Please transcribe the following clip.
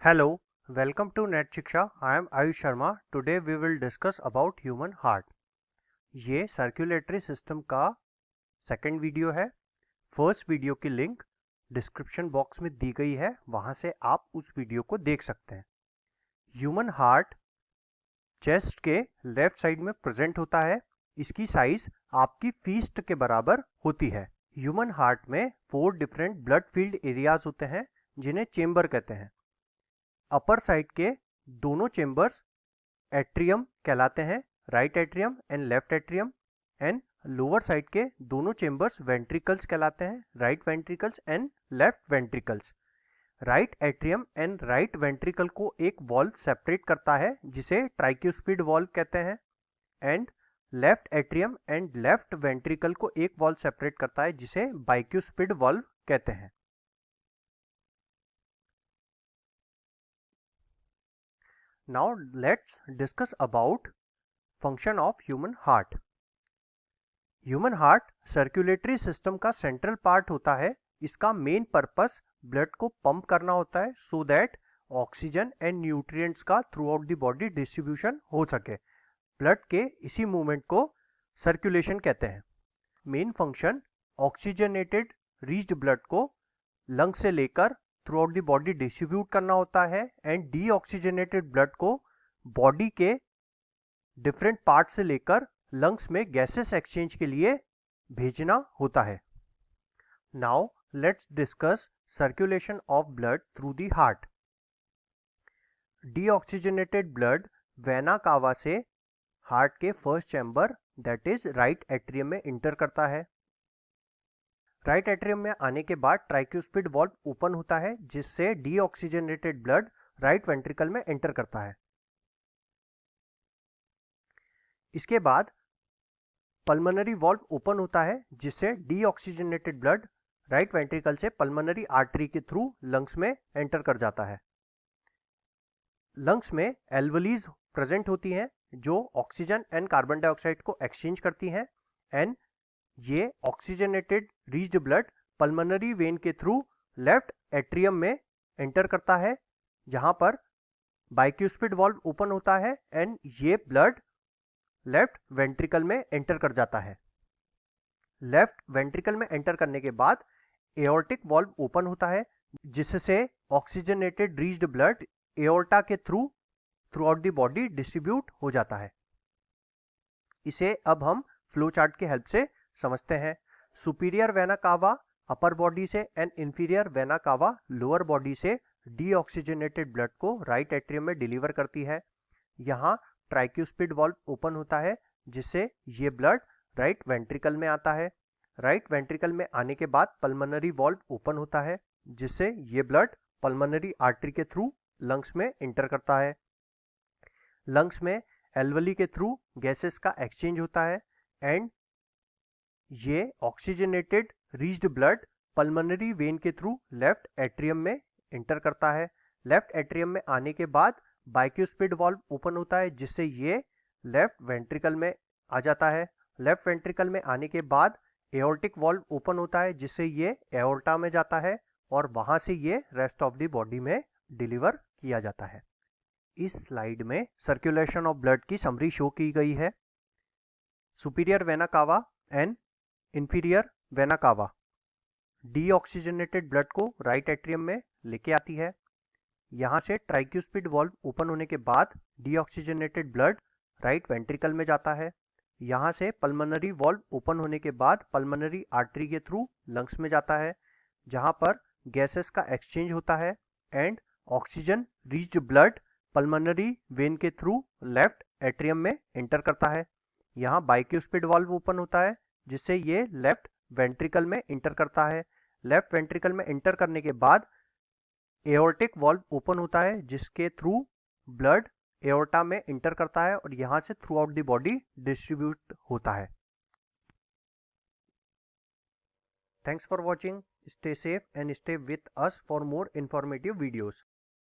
Hello, welcome to Net Shiksha. I am Ayush Sharma. Today we will discuss about human heart. ये circulatory system का second video है. First video की link description box में दी गई है, वहां से आप उस वीडियो को देख सकते हैं. ह्यूमन हार्ट चेस्ट के लेफ्ट साइड में प्रेजेंट होता है. इसकी साइज आपकी फीस्ट के बराबर होती है. ह्यूमन हार्ट में 4 डिफरेंट ब्लड फील्ड एरियाज होते हैं जिन्हें चेंबर कहते हैं. अपर साइड के दोनों चेंबर्स एट्रियम कहलाते हैं, right atrium and left atrium. And lower side के दोनों चेंबर्स वेंट्रिकल्स कहलाते हैं, right ventricles and left ventricles. Right atrium and right ventricle को एक वॉल्व सेपरेट करता है जिसे ट्राइक्यूस्पिड वॉल्व कहते हैं. And left atrium and left ventricle को एक वॉल्व सेपरेट करता है जिसे बाइक्यूस्पिड वॉल्व कहते हैं. Now let's discuss about function of human heart. Human heart circulatory system का central part होता है. इसका main purpose blood को pump करना होता है so that oxygen and nutrients का throughout the body distribution हो सके. blood के इसी movement को circulation कहते हैं. main function oxygenated reached blood को lung से लेकर through out the body distribute करना होता है एंड डीऑक्सीजनेटेड ब्लड को बॉडी के डिफरेंट पार्ट से लेकर लंग्स में गैसेस एक्सचेंज के लिए भेजना होता है. Now let's discuss circulation of blood through the heart. Deoxygenated blood vena cava से हार्ट के first chamber that is right atrium में इंटर करता है. राइट एट्रियम में आने के बाद ट्राइक्यूस्पिड वॉल्व ओपन होता है जिससे डीऑक्सीजनेटेड ब्लड राइट वेंट्रिकल में एंटर करता है. इसके बाद पल्मोनरी वॉल्व ओपन होता है जिससे डीऑक्सीजनेटेड ब्लड राइट वेंट्रिकल से पल्मोनरी आर्टरी के थ्रू लंग्स में एंटर कर जाता है. लंग्स में एल्वलीज प्रेजेंट होती हैं जो ऑक्सीजन एंड कार्बन डाइऑक्साइड को एक्सचेंज करती हैं. एंड ये oxygenated reached blood pulmonary vein के थ्रू लेफ्ट एट्रियम में एंटर करता है जहां पर बाइक्यूस्पिड वॉल्व ओपन होता है एंड ये ब्लड लेफ्ट वेंट्रिकल में एंटर कर जाता है. लेफ्ट वेंट्रिकल में एंटर करने के बाद एओर्टिक वॉल्व ओपन होता है जिससे ऑक्सीजनेटेड रीच्ड ब्लड एओर्टा के through out the body distribute हो जाता है. इसे अब हम फ्लो चार्ट की हेल्प से समझते हैं. Superior vena cava upper body से and inferior vena cava lower body से डीऑक्सीजनेटेड ब्लड को राइट एट्रियम में डिलीवर करती है. यहाँ ट्राइक्यूस्पिड वॉल्व ओपन होता है जिससे ये ब्लड राइट वेंट्रिकल में आता है. राइट वेंट्रिकल में आने के बाद पल्मोनरी वॉल्व ओपन होता है जिससे ये ब्लड पल्मोनरी आर्टरी के थ्रू लंग्स में इंटर करता है. लंग्स में एल्वली के थ्रू गैसेस का एक्सचेंज होता है एंड ये oxygenated reached blood pulmonary vein के थ्रू लेफ्ट एट्रियम में इंटर करता है. लेफ्ट एट्रियम में आने के बाद बाइक्यूस्पिड वॉल्व ओपन होता है जिससे ये लेफ्ट वेंट्रिकल में आ जाता है. लेफ्ट वेंट्रिकल में आने के बाद एओर्टिक वॉल्व ओपन होता है जिससे ये एओर्टा में जाता है और वहां से ये रेस्ट ऑफ द बॉडी में डिलीवर किया जाता है. इस स्लाइड में सर्कुलेशन ऑफ ब्लड की समरी शो की गई है. सुपीरियर वेना कावा एंड इंफीरियर वेना कावा डीऑक्सीजनेटेड ब्लड को राइट एट्रियम में लेके आती है. यहां से ट्राइक्यूस्पिड वॉल्व ओपन होने के बाद डीऑक्सीजनेटेड ब्लड राइट वेंट्रिकल में जाता है. यहां से पल्मोनरी वॉल्व ओपन होने के बाद पल्मोनरी आर्टरी के थ्रू लंग्स में जाता है जहां पर गैसेस का एक्सचेंज होता है and oxygen reached blood pulmonary vein के थ्रू लेफ्ट एट्रियम में एंटर करता है. यहाँ बाइक्यूस्पिड वॉल्व ओपन होता है जिससे ये लेफ्ट वेंट्रिकल में इंटर करता है. लेफ्ट वेंट्रिकल में इंटर करने के बाद एओर्टिक वॉल्व ओपन होता है जिसके थ्रू ब्लड एओर्टा में इंटर करता है और यहां से through out the body distribute होता है. Thanks for watching. Stay safe and stay with us for more informative videos.